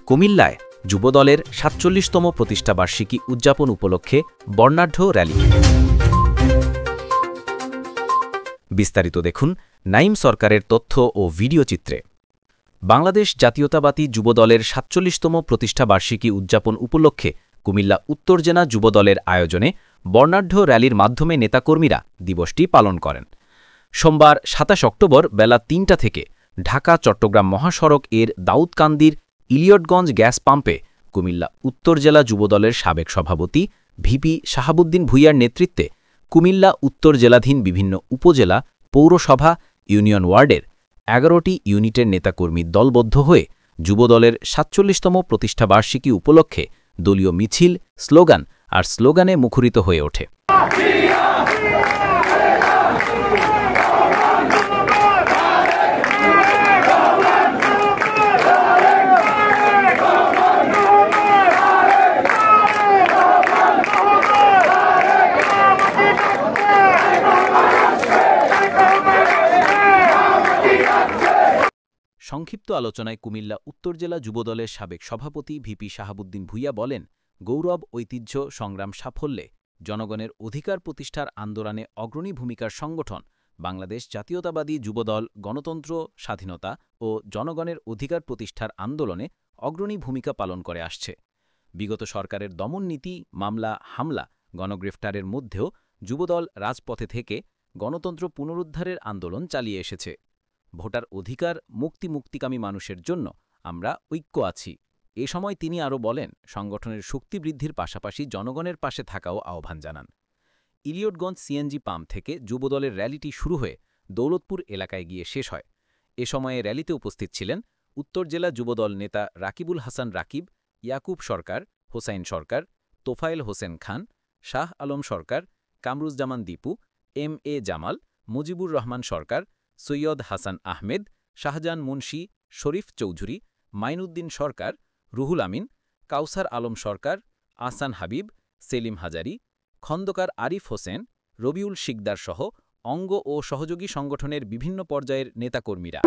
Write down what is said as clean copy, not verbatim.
কুমিল্লায় যুবদলের ৪৭তম প্রতিষ্ঠাবার্ষিকী উদযাপন উপলক্ষে বর্ণাঢ্য র্যালি। বিস্তারিত দেখুন নাঈম সরকারের তথ্য ও ভিডিও চিত্রে। বাংলাদেশ জাতীয়তাবাদী যুবদলের ৪৭তম প্রতিষ্ঠাবার্ষিকী উদযাপন উপলক্ষে কুমিল্লা উত্তর জেলা যুবদলের আয়োজনে বর্ণাঢ্য র্যালির মাধ্যমে নেতাকর্মীরা দিবসটি পালন করেন। সোমবার ২৭ অক্টোবর বেলা ৩টা থেকে ঢাকা-চট্টগ্রাম মহাসড়ক এর দাউদকান্দির ইলিয়টগঞ্জ গ্যাস পাম্পে কুমিল্লা উত্তর জেলা যুবদলের সাবেক সভাপতি ভিপি শাহাবুদ্দিন ভূঁইয়ার নেতৃত্বে কুমিল্লা উত্তর জেলাধীন বিভিন্ন উপজেলা, পৌরসভা, ইউনিয়ন ওয়ার্ডের ১১টি ইউনিটের নেতাকর্মী দলবদ্ধ হয়ে যুবদলের ৪৭তম প্রতিষ্ঠাবার্ষিকী উপলক্ষে দলীয় মিছিল, স্লোগান আর স্লোগানে মুখরিত হয়ে ওঠে। সংক্ষিপ্ত আলোচনায় কুমিল্লা উত্তর জেলা যুবদলের সাবেক সভাপতি ভিপি শাহাবুদ্দিন ভূঁইয়া বলেন, গৌরব, ঐতিহ্য, সংগ্রাম, সাফল্যে জনগণের অধিকার প্রতিষ্ঠার আন্দোলনে অগ্রণী ভূমিকার সংগঠন বাংলাদেশ জাতীয়তাবাদী যুবদল গণতন্ত্র, স্বাধীনতা ও জনগণের অধিকার প্রতিষ্ঠার আন্দোলনে অগ্রণী ভূমিকা পালন করে আসছে। বিগত সরকারের দমন নীতি, মামলা, হামলা, গণগ্রেফতারের মধ্যেও যুবদল রাজপথে থেকে গণতন্ত্র পুনরুদ্ধারের আন্দোলন চালিয়ে এসেছে। ভোটার অধিকার, মুক্তিকামী মানুষের জন্য আমরা ঐক্য আছি। এ সময় তিনি আরও বলেন, সংগঠনের শক্তি বৃদ্ধির পাশাপাশি জনগণের পাশে থাকাও আহ্বান জানান। ইলিয়টগঞ্জ সিএনজি পাম্প থেকে যুবদলের র্যালিটি শুরু হয়ে দৌলতপুর এলাকায় গিয়ে শেষ হয়। এ সময়ে র্যালিতে উপস্থিত ছিলেন উত্তর জেলা যুবদল নেতা রাকিবুল হাসান রাকিব, ইয়াকুব সরকার, হোসাইন সরকার, তোফায়েল হোসেন খান, শাহ আলম সরকার, কামরুজ্জামান দীপু, এম এ জামাল, মুজিবুর রহমান সরকার, সৈয়দ হাসান আহমেদ, শাহজাহান মুন্সি, শরীফ চৌধুরী, মাইনুদ্দিন সরকার, রুহুল আমিন, কাউসার আলম সরকার, আহসান হাবিব, সেলিম হাজারি, খন্দকার আরিফ হোসেন, রবিউল শিকদার সহ অঙ্গ ও সহযোগী সংগঠনের বিভিন্ন পর্যায়ের নেতাকর্মীরা